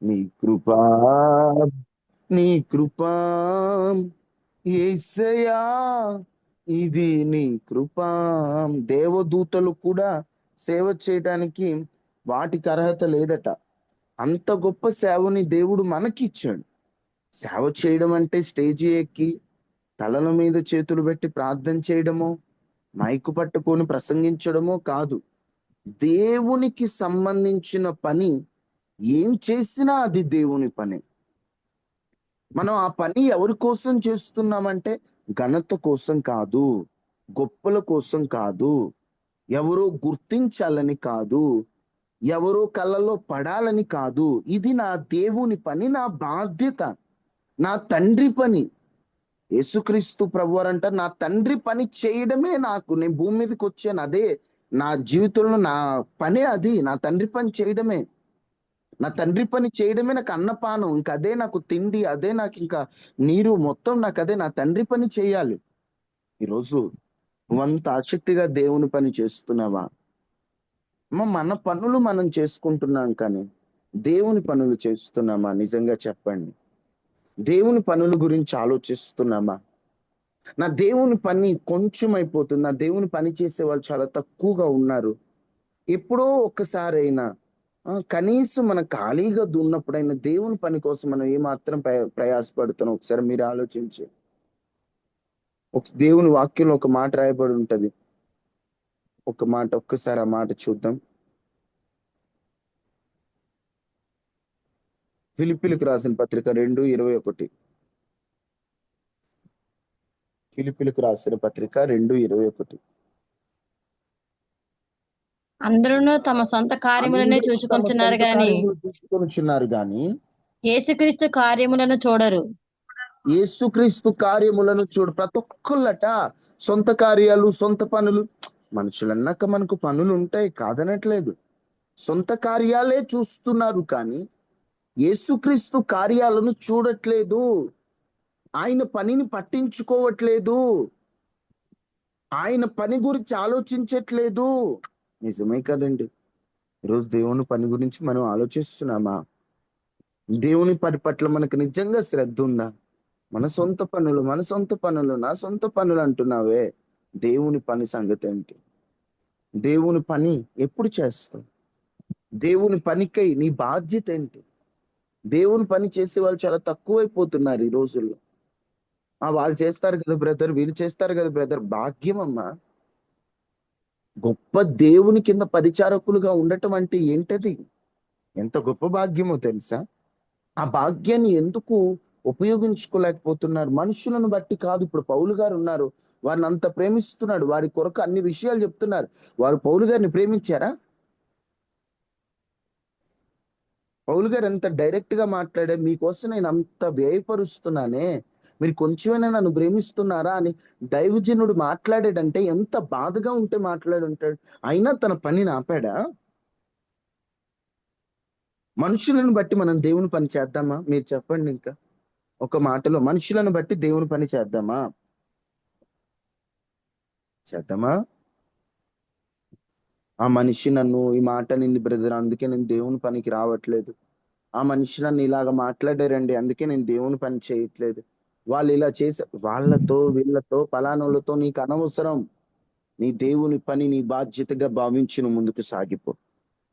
నీ కృపా నీ కృపా యేసయ్యా, ఇది నీ కృపా. దేవదూతలు కూడా సేవ చేయడానికి వాటికి అర్హత లేదట. అంత గొప్ప సేవని దేవుడు మనకి ఇచ్చాడు. సేవ చేయడం అంటే స్టేజి ఎక్కి తలల మీద చేతులు పెట్టి ప్రార్థన చేయడమో, మైకు పట్టుకొని ప్రసంగించడమో కాదు. దేవునికి సంబంధించిన పని ఏం చేసినా అది దేవుని పని. మనం ఆ పని ఎవరి కోసం చేస్తున్నామంటే ఘనత కోసం కాదు, గొప్పల కోసం కాదు, ఎవరో గుర్తించాలని కాదు, ఎవరో కళ్ళలో పడాలని కాదు. ఇది నా దేవుని పని, నా బాధ్యత, నా తండ్రి పని. యేసుక్రీస్తు ప్రభువారు అంటారు, నా తండ్రి పని చేయడమే నాకు, నేను భూమి మీదకి వచ్చాను అదే నా జీవితంలో నా పనే, అది నా తండ్రి పని చేయడమే. నా తండ్రి పని చేయడమే నాకు అన్నపానం, ఇంక అదే నాకు తిండి, అదే నాకు ఇంకా నీరు, మొత్తం నాకు అదే. నా తండ్రి పని చేయాలి. ఈరోజు నువ్వంత ఆసక్తిగా దేవుని పని చేస్తున్నావా? మన పనులు మనం చేసుకుంటున్నాం కానీ దేవుని పనులు చేస్తున్నామా? నిజంగా చెప్పండి. దేవుని పనుల గురించి ఆలోచిస్తున్నామా? నా దేవుని పని కొంచెం అయిపోతుంది, నా దేవుని పని చేసే వాళ్ళు చాలా తక్కువగా ఉన్నారు. ఎప్పుడో ఒక్కసారైనా కనీసం మనం ఖాళీగా ఉన్నప్పుడైనా దేవుని పని కోసం మనం ఏమాత్రం ప్రయాసపడుతున్నాం ఒకసారి మీరు ఆలోచించి. దేవుని వాక్యంలో ఒక మాట రాయబడి ఉంటది. ఒక మాట, ఒక్కసారి ఆ మాట చూద్దాం. ఫిలిప్పీలకు రాసిన పత్రిక 2:21. ఫిలిప్పీలకు రాసిన పత్రిక 2:21. అందరూ తమ సొంత కార్యములనే అందరూ తమ చూచుకొనుచున్నారు సొంత గాని కార్యములు చూసుకొనుచున్నారు గాని యేసుక్రీస్తు కార్యములను చూడరు. యేసుక్రీస్తు కార్యములను చూడు. ప్రతి ఒక్కళ్ళట సొంత కార్యాలు, సొంత పనులు. మనుషులన్నాక మనకు పనులు ఉంటాయి, కాదనట్లేదు. సొంత కార్యాలే చూస్తున్నారు కానీ యేసుక్రీస్తు కార్యాలను చూడట్లేదు. ఆయన పనిని పట్టించుకోవట్లేదు. ఆయన పని గురించి ఆలోచించట్లేదు. నిజమే కదండి. ఈరోజు దేవుని పని గురించి మనం ఆలోచిస్తున్నామా? దేవుని పని పట్ల మనకు నిజంగా శ్రద్ధ ఉందా? మన సొంత పనులు, మన సొంత పనులు, నా సొంత పనులు అంటున్నావే. దేవుని పని సంగతి ఏంటి? దేవుని పని ఎప్పుడు చేస్తావు? దేవుని పనికై నీ బాధ్యత ఏంటి? దేవుని పని చేసే వాళ్ళు చాలా తక్కువైపోతున్నారు ఈ రోజుల్లో. వాళ్ళు చేస్తారు కదా బ్రదర్, వీళ్ళు చేస్తారు కదా బ్రదర్. భాగ్యం అమ్మా. గొప్ప దేవుని కింద పరిచారకులుగా ఉండటం అంటే ఏంటది? ఎంత గొప్ప భాగ్యమో తెలుసా? ఆ భాగ్యాన్ని ఎందుకు ఉపయోగించుకోలేకపోతున్నారు? మనుషులను బట్టి కాదు. ఇప్పుడు పౌలు గారు ఉన్నారు, వారిని అంత ప్రేమిస్తున్నాడు, వారి కొరకు అన్ని విషయాలు చెప్తున్నారు. వారు పౌలు గారిని ప్రేమించారా? పౌలు గారు ఎంత డైరెక్ట్ గా మాట్లాడే, మీకోసం నేను అంత వ్యయపరుస్తున్నానే, మీరు కొంచెమైనా నన్ను ప్రేమిస్తున్నారా అని దైవజనుడు మాట్లాడాడంటే ఎంత బాధగా ఉంటే మాట్లాడుంటాడు. అయినా తన పనిని ఆపాడా? మనుషులను బట్టి మనం దేవుని పని చేద్దామా? మీరు చెప్పండి. ఇంకా ఒక మాటలో, మనుషులను బట్టి దేవుని పని చేద్దామా? చేద్దామా? ఆ మనిషి నన్ను ఈ మాట నింది బ్రదర్, అందుకే నేను దేవుని పనికి రావట్లేదు. ఆ మనిషి నన్ను ఇలాగ మాట్లాడారండి, అందుకే నేను దేవుని పని చేయట్లేదు. వాళ్ళు ఇలా చేసే వాళ్ళతో వీళ్ళతో పలానోళ్ళతో నీకు అనవసరం. నీ దేవుని పని నీ బాధ్యతగా భావించి నువ్వు ముందుకు సాగిపో.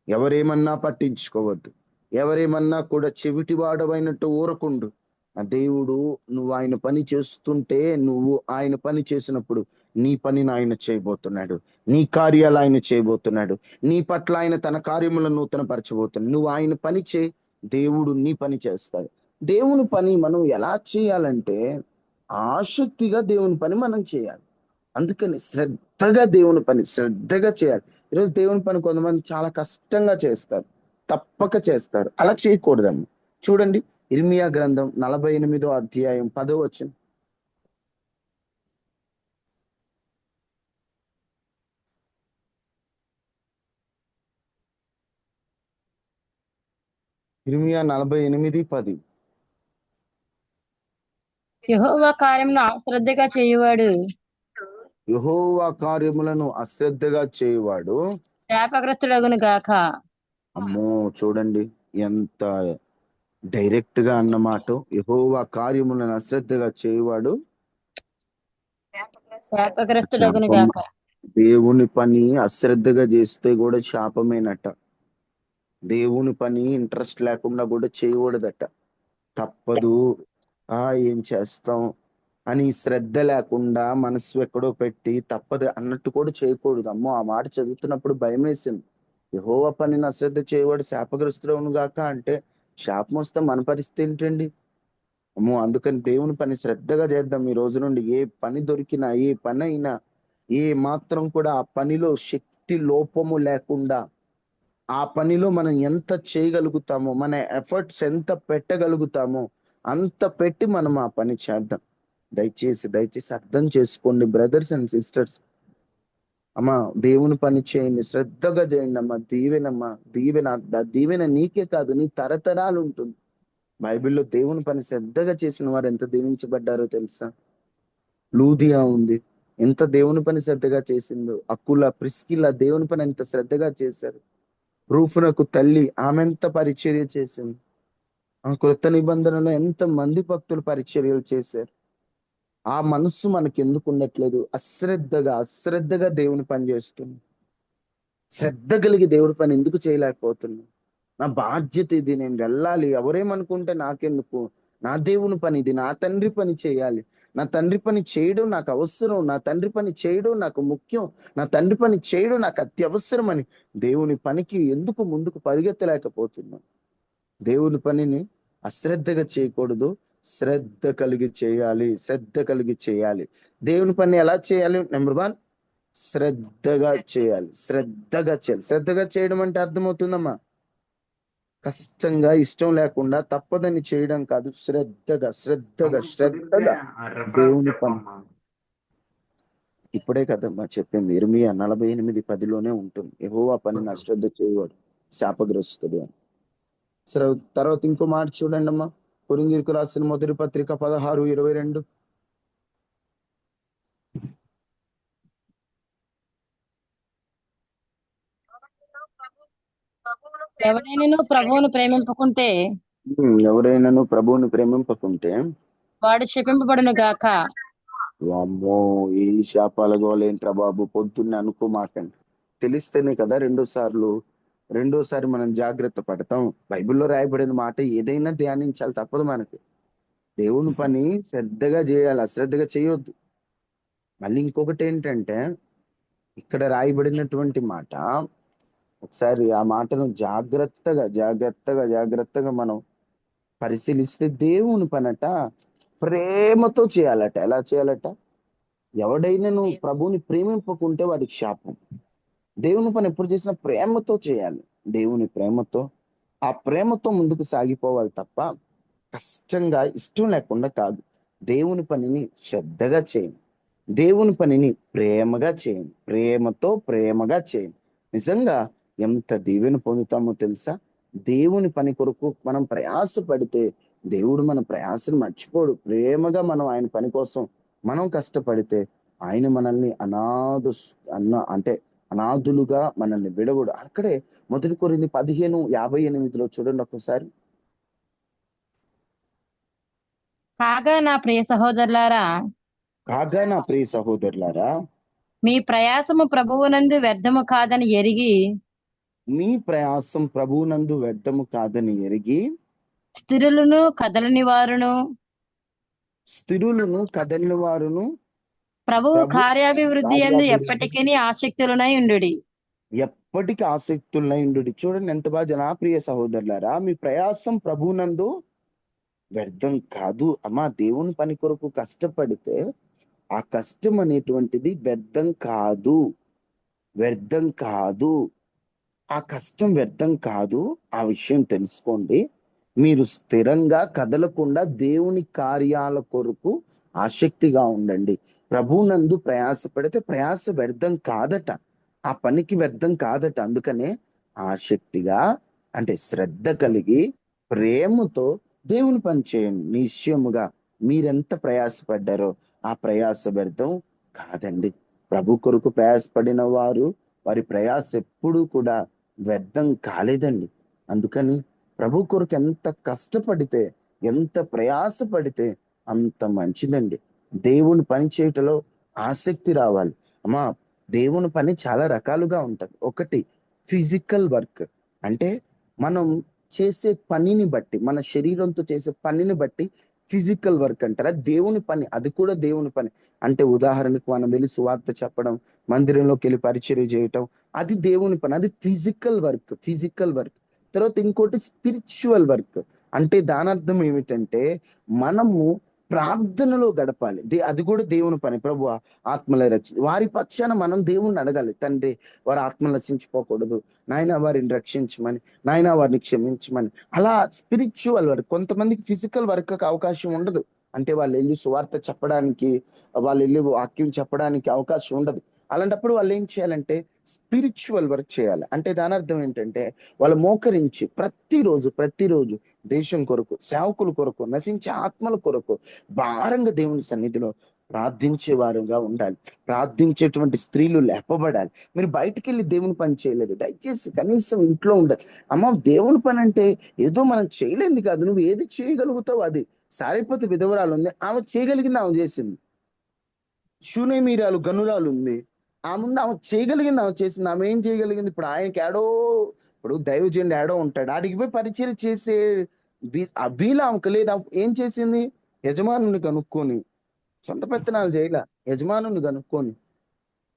ఎవరేమన్నా పట్టించుకోవద్దు. ఎవరేమన్నా కూడా చెవిటి వాడవైనట్టు ఊరకుండు. ఆ దేవుడు, నువ్వు ఆయన పని చేస్తుంటే, నువ్వు ఆయన పని చేసినప్పుడు నీ పనిని ఆయన చేయబోతున్నాడు. నీ కార్యాలు ఆయన చేయబోతున్నాడు. నీ పట్ల ఆయన తన కార్యములను నూతన పరచబోతున్నాడు. నువ్వు ఆయన పని చేయి, దేవుడు నీ పని చేస్తాడు. దేవుని పని మనం ఎలా చేయాలంటే ఆసక్తిగా దేవుని పని మనం చేయాలి. అందుకని శ్రద్ధగా దేవుని పని శ్రద్ధగా చేయాలి. ఈరోజు దేవుని పని కొంతమంది చాలా కష్టంగా చేస్తారు, తప్పక చేస్తారు. అలా చేయకూడదమ్మ. చూడండి, ఇర్మియా గ్రంథం 48వ అధ్యాయం 10వ వచనం. ఇర్మియా 48:10. యెహోవా కార్యమును అశ్రద్ధగా చేయువాడు యెహోవా కార్యములను అశ్రద్ధగా చేయువాడు. శాపగ్రస్తుడగును గాక. అమ్మో, చూడండి ఎంత డైరెక్ట్ గా అన్నమాట, యెహోవా కార్యములను అశ్రద్ధగా చేయువాడు శాపగ్రస్తుడగును శాపం. గాక. దేవుని పని అశ్రద్ధగా చేస్తే కూడా శాపమేనట. దేవుని పని ఇంట్రెస్ట్ లేకుండా కూడా చేయకూడదట. తప్పదు, ఆ ఏం చేస్తాం అని శ్రద్ధ లేకుండా మనసు ఎక్కడో పెట్టి తప్పదు అన్నట్టు కూడా చేయకూడదు. అమ్మో, ఆ మాట చదువుతున్నప్పుడు భయం వేసింది. యెహోవా పనిని అశ్రద్ధ చేయవాడు శాపగ్రస్తుడవును గాక అంటే శాపం వస్తే మన పరిస్థితి ఏంటండి? అమ్మో, అందుకని దేవుని పని శ్రద్ధగా చేద్దాం. ఈ రోజు నుండి ఏ పని దొరికినా, ఏ పని అయినా, ఏ మాత్రం కూడా ఆ పనిలో శక్తి లోపము లేకుండా, ఆ పనిలో మనం ఎంత చేయగలుగుతామో, మన ఎఫర్ట్స్ ఎంత పెట్టగలుగుతామో అంత పెట్టి మనం ఆ పని చేద్దాం. దయచేసి దయచేసి అర్థం చేసుకోండి బ్రదర్స్ అండ్ సిస్టర్స్. అమ్మా, దేవుని పని చేయండి, శ్రద్ధగా చేయండి అమ్మా. దీవెనమ్మా, దీవెన. దీవెన నీకే కాదు, నీ తరతరాలు ఉంటుంది. బైబిల్లో దేవుని పని శ్రద్ధగా చేసిన వారు ఎంత దీవించబడ్డారో తెలుసా? లూదియా ఉంది, ఎంత దేవుని పని శ్రద్ధగా చేసిందో. అకుల, ప్రిస్కిల దేవుని పని ఎంత శ్రద్ధగా చేశారు. రూఫునకు తల్లి, ఆమె ఎంత పరిచర్య చేసింది. ఆ క్రొత్త నిబంధనలో ఎంత మంది భక్తులు పరిచర్యలు చేశారు. ఆ మనస్సు మనకి ఎందుకు ఉండట్లేదు? అశ్రద్ధగా దేవుని పని చేస్తుంది. శ్రద్ధ కలిగి దేవుడి పని ఎందుకు చేయలేకపోతున్నాం? నా బాధ్యత ఇది, నేను వెళ్ళాలి, ఎవరేమనుకుంటే నాకెందుకు? నా దేవుని పని ఇది, నా తండ్రి పని చేయాలి. నా తండ్రి పని చేయడం నాకు అవసరం, నా తండ్రి పని చేయడం నాకు ముఖ్యం, నా తండ్రి పని చేయడం నాకు అత్యవసరం అని దేవుని పనికి ఎందుకు ముందుకు పరిగెత్తలేకపోతున్నాం? దేవుని పనిని అశ్రద్ధగా చేయకూడదు, శ్రద్ధ కలిగి చేయాలి, శ్రద్ధ కలిగి చేయాలి. దేవుని పని ఎలా చేయాలి? నెంబర్ వన్, శ్రద్ధగా చేయాలి, శ్రద్ధగా చేయాలి. శ్రద్ధగా చేయడం అంటే అర్థమవుతుందమ్మా, కష్టంగా, ఇష్టం లేకుండా, తప్పదని చేయడం కాదు. శ్రద్ధగా దేవుని పని. ఇప్పుడే కదమ్మా చెప్పింది, ఇర్మియా 48:10లోనే ఉంటుంది, యెహోవా పనిని అశ్రద్ధ చేయవాడు శాపగ్రస్తుడు అని. సరే, తర్వాత ఇంకో మాట చూడండి అమ్మా, కొరింథీయులకు రాసిన మొదటి పత్రిక 16:22. ఎవడైనను ప్రభువును ప్రేమింపకుంటే ఎవరైనాను ప్రభువుని ప్రేమింపకుంటే వాడు శపింపబడును గాక. వామ్మో, ఈ శాపాల గోలేంట్రా బాబు, పొద్దున్నే అనుకోమాకండి. తెలిస్తేనే కదా రెండోసారి మనం జాగ్రత్త పడతాం. బైబిల్లో రాయబడిన మాట ఏదైనా ధ్యానించాలి, తప్పదు మనకి. దేవుని పని శ్రద్ధగా చేయాలి, అశ్రద్ధగా చేయొద్దు. మళ్ళీ ఇంకొకటి ఏంటంటే, ఇక్కడ రాయబడినటువంటి మాట, ఒకసారి ఆ మాటను జాగ్రత్తగా మనం పరిశీలిస్తే, దేవుని పనట ప్రేమతో చేయాలట. ఎలా చేయాలట? ఎవడైనా నువ్వు ప్రభువుని ప్రేమింపకుంటే వాడికి శాపం. దేవుని పని ఎప్పుడు చేసినా ప్రేమతో చేయాలి, దేవుని ప్రేమతో. ఆ ప్రేమతో ముందుకు సాగిపోవాలి తప్ప కష్టంగా, ఇష్టం లేకుండా కాదు. దేవుని పనిని శ్రద్ధగా చేయండి, దేవుని పనిని ప్రేమగా చేయండి. నిజంగా ఎంత దీవెన పొందుతామో తెలుసా? దేవుని పని కొరకు మనం ప్రయాస పడితే దేవుడు మన ప్రయాసను మర్చిపోడు. ప్రేమగా మనం ఆయన పని కోసం మనం కష్టపడితే ఆయన మనల్ని అంటే అనాథులుగా మనల్ని విడవడు. అక్కడే 1 కొరింథీ 15:58లో చూడండి ఒక్కసారి. కాగా నా ప్రియ సహోదరులారా, కాగా నా ప్రియ సహోదరులారా, మీ ప్రయాసము ప్రభువునందు వ్యర్థము కాదని ఎరిగి మీ ప్రయాసం ప్రభువునందు వ్యర్థము కాదని ఎరిగి స్థిరులను కదలని వారును కదలిన వారును ప్రభువు ప్రభు కార్యాభివృద్ధి యందు కార్యాభివృద్ధి ఎప్పటికీ ఆసక్తులనై ఉండుడి. ఎప్పటికీ ఆసక్తులైండు. చూడండి ఎంత బాగా, నా ప్రియ సహోదరులారా, మీ ప్రయాసం ప్రభువునందు వ్యర్థం కాదు. అమ్మా, దేవుని పని కొరకు కష్టపడితే ఆ కష్టం అనేటువంటిది వ్యర్థం కాదు. ఆ కష్టం వ్యర్థం కాదు. ఆ విషయం తెలుసుకోండి. మీరు స్థిరంగా కదలకుండా దేవుని కార్యాల కొరకు ఆసక్తిగా ఉండండి. ప్రభువునందు ప్రయాసపడితే ప్రయాస వ్యర్థం కాదట, ఆ పనికి వ్యర్థం కాదట. అందుకనే ఆసక్తిగా, అంటే శ్రద్ధ కలిగి, ప్రేమతో దేవుని పని చేయండి. నిశ్చయముగా మీరెంత ప్రయాసపడ్డారో ఆ ప్రయాస వ్యర్థం కాదండి. ప్రభు కొరకు ప్రయాసపడిన వారి ప్రయాస ఎప్పుడూ కూడా వ్యర్థం కాలేదండి. అందుకని ప్రభు కొరకు ఎంత కష్టపడితే, ఎంత ప్రయాసపడితే అంత మంచిదండి. దేవుని పని చేయటంలో ఆసక్తి రావాలి. అమ్మా, దేవుని పని చాలా రకాలుగా ఉంటది. ఒకటి ఫిజికల్ వర్క్. అంటే మనం చేసే పనిని బట్టి, మన శరీరంతో చేసే పనిని బట్టి ఫిజికల్ వర్క్ అంటారు. అది దేవుని పని, అది కూడా దేవుని పని. అంటే ఉదాహరణకు మనం వెళ్ళి సువార్త చెప్పడం, మందిరంలోకి వెళ్ళి పరిచర్య చేయటం, అది దేవుని పని. అది ఫిజికల్ వర్క్, ఫిజికల్ వర్క్. తర్వాత ఇంకోటి స్పిరిచువల్ వర్క్. అంటే దాని అర్థం ఏమిటంటే మనము ప్రార్థనలో గడపాలి. అది కూడా దేవుని పని. ప్రభు ఆత్మల వారి పక్షాన మనం దేవుణ్ణి అడగాలి. తండ్రి, వారి ఆత్మలు నశించిపోకూడదు, నాయన వారిని రక్షించమని, నాయన వారిని క్షమించమని. అలా స్పిరిచువల్ వర్క్. కొంతమందికి ఫిజికల్ వర్క్ అవకాశం ఉండదు. అంటే వాళ్ళు వెళ్ళి సువార్త చెప్పడానికి, వాళ్ళు వెళ్ళి వాక్యం చెప్పడానికి అవకాశం ఉండదు. అలాంటప్పుడు వాళ్ళు ఏం చేయాలంటే స్పిరిచువల్ వర్క్ చేయాలి. అంటే దాని అర్థం ఏంటంటే వాళ్ళు మోకరించి ప్రతిరోజు దేశం కొరకు, సేవకుల కొరకు, నశించే ఆత్మల కొరకు భారంగా దేవుని సన్నిధిలో ప్రార్థించే వారుగా ఉండాలి. ప్రార్థించేటువంటి స్త్రీలు లేపబడాలి. మీరు బయటికి వెళ్ళి దేవుని పని చేయలేదు, దయచేసి కనీసం ఇంట్లో ఉండాలి. అమ్మ, దేవుని పని అంటే ఏదో మనం చేయలేంది కాదు. నువ్వు ఏది చేయగలుగుతావు అది. సారిపోతే విధవరాలు ఉంది, ఆమె చేయగలిగింది ఆమె చేసింది. శూనేమీరాలు గనురాలు ఉంది, ఆమె ముందు ఆమె చేయగలిగింది ఆమె చేసింది. ఆమె ఏం చేయగలిగింది? ఇప్పుడు ఆయనకి ఏడో, ఇప్పుడు దైవజనుడు ఏడో ఉంటాడు, ఆడికి పోయి పరిచయం చేసే ఆ వీలు ఆమెకు లేదు. ఆమె ఏం చేసింది? యజమానుని కనుక్కొని, సొంత పెత్తనాలు చేయలే, యజమానుని కనుక్కొని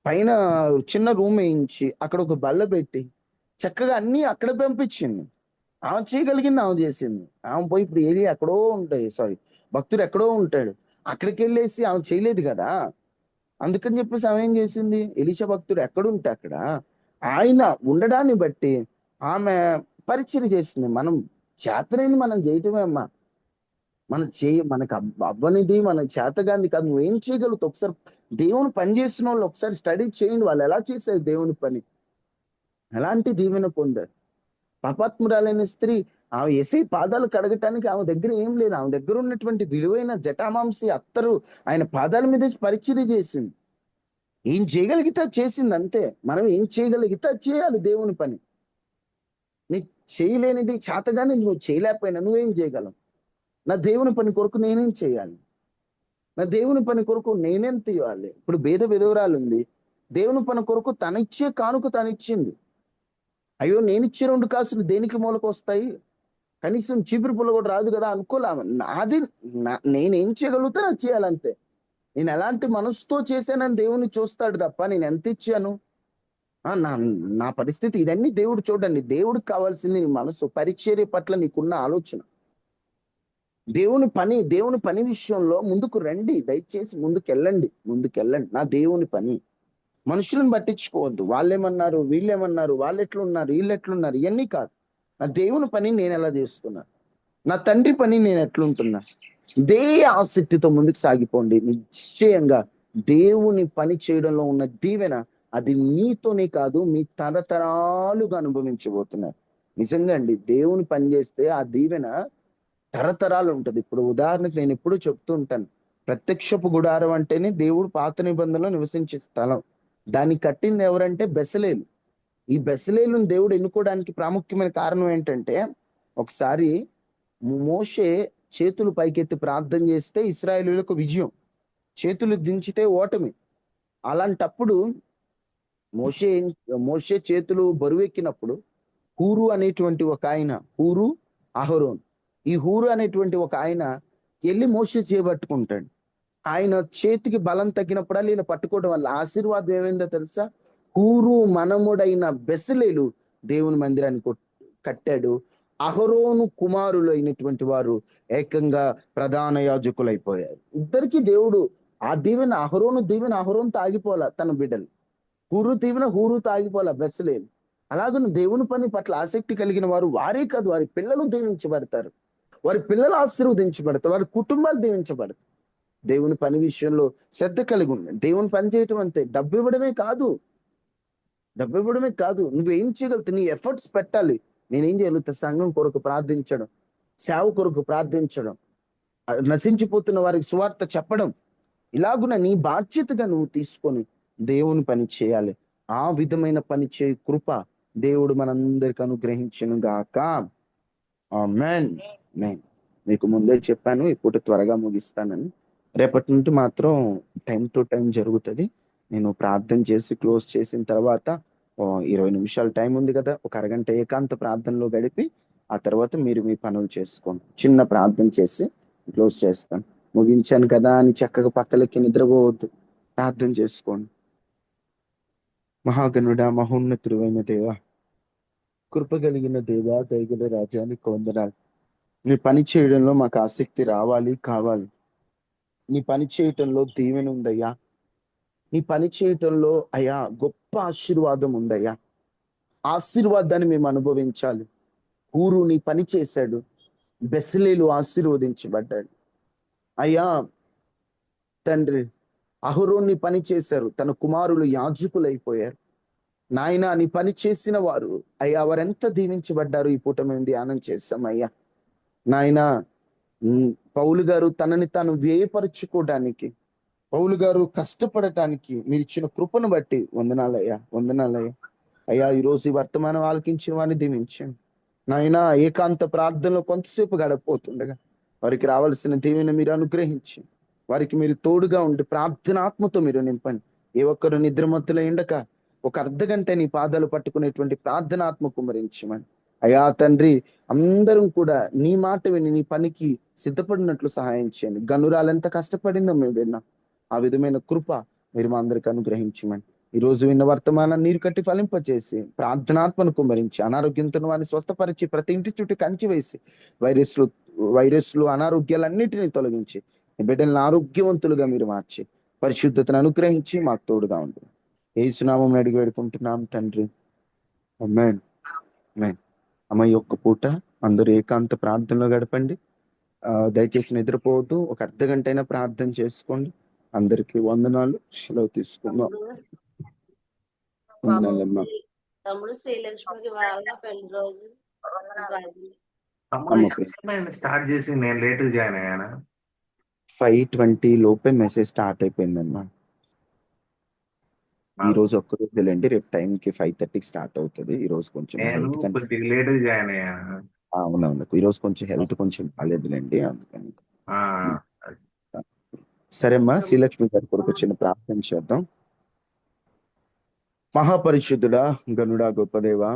పైన చిన్న రూమ్ వేయించి అక్కడ ఒక బల్ల పెట్టి చక్కగా అన్ని అక్కడ పంపించింది. ఆమె చేయగలిగింది ఆమె చేసింది. ఆమె పోయి ఇప్పుడు ఏది ఎక్కడో ఉంటాయి, సారీ, భక్తుడు ఎక్కడో ఉంటాడు, అక్కడికి వెళ్ళేసి ఆమె చేయలేదు కదా. అందుకని చెప్పేసి ఆమె ఏం చేసింది? ఎలీషా భక్తుడు ఎక్కడుంటే అక్కడ ఆయన ఉండడాన్ని బట్టి ఆమె పరిచయం చేసింది. మనం చేతనైంది మనం చేయటమే అమ్మా. మనకు అవ్వనిది మన చేతగాంది కాదు. నువ్వేం చేయగలుగుతావు? ఒకసారి దేవుని పని చేసిన వాళ్ళు ఒకసారి స్టడీ చేయండి. వాళ్ళు ఎలా చేశారు దేవుని పని, ఎలాంటి దీవెన పొందారు. పాపాత్మురాలైన స్త్రీ, ఆమె యేసయ్య పాదాలు కడగటానికి ఆమె దగ్గర ఏం లేదు. ఆమె దగ్గర ఉన్నటువంటి విలువైన జటామాంసి అత్తరు ఆయన పాదాల మీద పరిచయం చేసింది. ఏం చేయగలిగితే అది చేసింది, అంతే. మనం ఏం చేయగలిగితే అది చేయాలి దేవుని పని. నీకు చేయలేనిది, చేతగాని నువ్వు చేయలేకపోయినా నువ్వేం చేయగలవు? నా దేవుని పని కొరకు నేనేం చేయాలి? నా దేవుని పని కొరకు నేనేం తీయాలి? ఇప్పుడు భేద విధవరాలు ఉంది, దేవుని పని కొరకు తనిచ్చే కానుక తనిచ్చింది. అయ్యో, నేనిచ్చే 2 కాసులు దేనికి మూలకు వస్తాయి? కనీసం చీపురు పుల్ల కూడా రాదు కదా అనుకోలే. నాది, నేనేం చేయగలుగుతా అది చేయాలంతే. నేను ఎలాంటి మనసుతో చేశానని దేవుని చూస్తాడు తప్ప నేను ఎంత ఇచ్చాను, నా నా పరిస్థితి, ఇదన్నీ దేవుడు చూడండి. దేవుడికి కావాల్సింది నీ మనసు, పరిచర్య పట్ల నీకున్న ఆలోచన. దేవుని పని విషయంలో ముందుకు రండి. దయచేసి ముందుకెళ్ళండి. నా దేవుని పని. మనుషులను పట్టించుకోవద్దు. వాళ్ళేమన్నారు, వీళ్ళేమన్నారు, వాళ్ళు ఎట్లున్నారు, వీళ్ళు ఎట్లున్నారు, ఇవన్నీ కాదు. నా దేవుని పని నేను ఎలా చేస్తున్నా, నా తండ్రి పని నేను ఎట్లుంటున్నా, ఇదే ఆసక్తితో ముందుకు సాగిపోండి. నిశ్చయంగా దేవుని పని చేయడంలో ఉన్న దీవెన అది మీతోనే కాదు, మీ తరతరాలుగా అనుభవించబోతున్నారు. నిజంగా అండి, దేవుని పని చేస్తే ఆ దీవెన తరతరాలు ఉంటది. ఇప్పుడు ఉదాహరణకు నేను ఎప్పుడూ చెప్తూ ఉంటాను, ప్రత్యక్షపు గుడారం అంటేనే దేవుడు పాత నిబంధనలో నివసించే స్థలం. దాన్ని కట్టింది ఎవరంటే బెసలేలు. ఈ బెసలేలుని దేవుడు ఎన్నుకోవడానికి ప్రాముఖ్యమైన కారణం ఏంటంటే, ఒకసారి మోషే చేతులు పైకెత్తి ప్రార్థన చేస్తే ఇశ్రాయేలీయులకు విజయం, చేతులు దించితే ఓటమి. అలాంటప్పుడు మోషే మోషే చేతులు బరువెక్కినప్పుడు హూరు అహరోన్, ఈ హూరు అనేటువంటి ఒక ఆయన వెళ్ళి మోషే చేపట్టుకుంటాడు. ఆయన చేతికి బలం తగ్గినప్పుడల్లా ఈయన పట్టుకోవడం వల్ల ఆశీర్వాదం ఏమైందో తెలుసా? హూరు మనముడైన బెసలేలు దేవుని మందిరాన్ని కట్టాడు. అహరోను కుమారులు అయినటువంటి వారు ఏకంగా ప్రధాన యాజకులైపోయారు. ఇద్దరికి దేవుడు ఆ దీవెన, అహరోను తాగిపోలా తన బిడ్డలు, హూరు తాగిపోలా బెసలేలు. అలాగే దేవుని పని పట్ల ఆసక్తి కలిగిన వారు, వారే కాదు వారి పిల్లలు దీవించబడతారు, వారి పిల్లలు ఆశీర్వదించబడతారు, వారి కుటుంబాలు దీవించబడతారు. దేవుని పని విషయంలో శ్రద్ధ కలిగి ఉండండి. దేవుని పని చేయటం అంతే. డబ్బు ఇవ్వడమే కాదు, నువ్వేం చేయగలుగుతావు? నీ ఎఫర్ట్స్ పెట్టాలి. నేనేం చేయగలుగుతా? సంఘం కొరకు ప్రార్థించడం, సేవ కొరకు ప్రార్థించడం, నశించిపోతున్న వారికి సువార్త చెప్పడం, ఇలాగున నీ బాధ్యతగా నువ్వు తీసుకొని దేవుని పని చేయాలి. ఆ విధమైన పని చేయ కృప దేవుడు మనందరికి అనుగ్రహించును గాక. ఆమేన్. ఆమేన్. మీకు ముందే చెప్పాను ఈ పూట త్వరగా ముగిస్తానని. రేపటి నుండి మాత్రం టైమ్ టు టైమ్ జరుగుతది. నేను ప్రార్థన చేసి క్లోజ్ చేసిన తర్వాత 20 నిమిషాలు టైం ఉంది కదా! ఒక అరగంట ఏకాంత ప్రార్థనలో గడిపి, ఆ తర్వాత మీరు మీ పనులు చేసుకోండి. చిన్న ప్రార్థన చేసి క్లోజ్ చేస్తాను. ముగించాను కదా అని చక్కగా పక్కలెక్కి నిద్రపోవద్దు. ప్రార్థన చేసుకోండి. మహాగణుడా, మహోన్నతుడైన దేవా, కృప కలిగిన దేవా, దయగల రాజా నీకు వందనాలు. నీ పని చేయడంలో మాకు ఆసక్తి రావాలి, కావాలి. నీ పని చేయటంలో దీవెన ఉందయ్యా. నీ పని చేయటంలో అయ్యా గొప్ప ఆశీర్వాదం ఉందయ్యా. ఆశీర్వాదాన్ని మేము అనుభవించాలి. ఊరు నీ పని చేశాడు. బెసలేలు ఆశీర్వదించబడ్డాడు. అయ్యా తండ్రి, అహరోన్ నీ పని చేశారు. తన కుమారులు యాజకులైపోయారు. నాయనా నీ పని చేసిన వారు అయ్యా వారెంత దీవించబడ్డారు. ఈ పూట మేము ధ్యానం చేశాం అయ్యా. నాయనా పౌలు గారు తనని తాను వ్యయపరుచుకోవడానికి, పౌలు గారు కష్టపడటానికి మీరు ఇచ్చిన కృపను బట్టి వందనాలయ్యా, వందనాలయ్యా. అయ్యా ఈరోజు ఈ వర్తమానం ఆలకించిన వారిని దీవించండి. నాయనా ఏకాంత ప్రార్థనలో కొంతసేపు గడపోతుండగా వారికి రావాల్సిన దీవెన మీరు అనుగ్రహించి, వారికి మీరు తోడుగా ఉండి ప్రార్థనాత్మతో మీరు నింపండి. ఏ ఒక్కరు నిద్రమత్తులో ఉండక ఒక అర్ధ గంట నీ పాదాలు పట్టుకునేటువంటి ప్రార్థనాత్మ కుమరించమని అయ్యా తండ్రి, అందరం కూడా నీ మాట విని నీ పనికి సిద్ధపడినట్లు సహాయం చేయండి. గనురాలు ఎంత కష్టపడిందో మేము విన్నాం. ఆ విధమైన కృప మీరు మా అందరికి అనుగ్రహించమని ఈ రోజు విన్న వర్తమానాన్ని నీరు కట్టి ఫలింపచేసి ప్రార్థనాత్మను కుమ్మరించి అనారోగ్యంతో వారిని స్వస్థపరిచి ప్రతి ఇంటి చుట్టూ కంచి వేసి వైరస్లు వైరస్లు అనారోగ్యాలన్నిటినీ తొలగించి ఈ బిడ్డలను ఆరోగ్యవంతులుగా మీరు మార్చి పరిశుద్ధతను అనుగ్రహించి మాకు తోడుగా ఉంటుంది. ఏసునామం అడిగి వేడుకుంటున్నాం తండ్రి. ఆమేన్. ఆమేన్. అమ్మ ఈ ఒక్క పూట అందరూ ఏకాంత ప్రార్థనలో గడపండి. దయచేసి నిద్రపోవద్దు. ఒక అర్ధ గంట అయినా ప్రార్థన చేసుకోండి. అందరికీ వందనాలు. సెలవు తీసుకుందాం. వందనాలమ్మా. తమ్ముడు శ్రీలక్ష్మికి వాళ్ళ పెళ్లి రోజు అమ్మ స్టార్ట్ చేసి నేను లేట్ జాయిన్ అయ్యాను. 5:20 లోపే మెసేజ్ స్టార్ట్ అయిపోయిందమ్మా. ఈ రోజు ఒక్క రోజులేండి, రేపు టైంకి 5:30కి స్టార్ట్ అవుతుంది. ఈ రోజు కొంచెం నేను కొద్దిగా లేట్ జాయిన్ అయ్యాను. అవునవును, ఈ రోజు కొంచెం హెల్త్ కొంచెం బాగాలేదులేండి, అందుకని. ఆ, సరే అమ్మా, శ్రీలక్ష్మి గారి కొరకు చిన్న ప్రార్థన చేద్దాం. మహాపరిశుద్ధుడా, గనుడా, గొప్ప దేవా,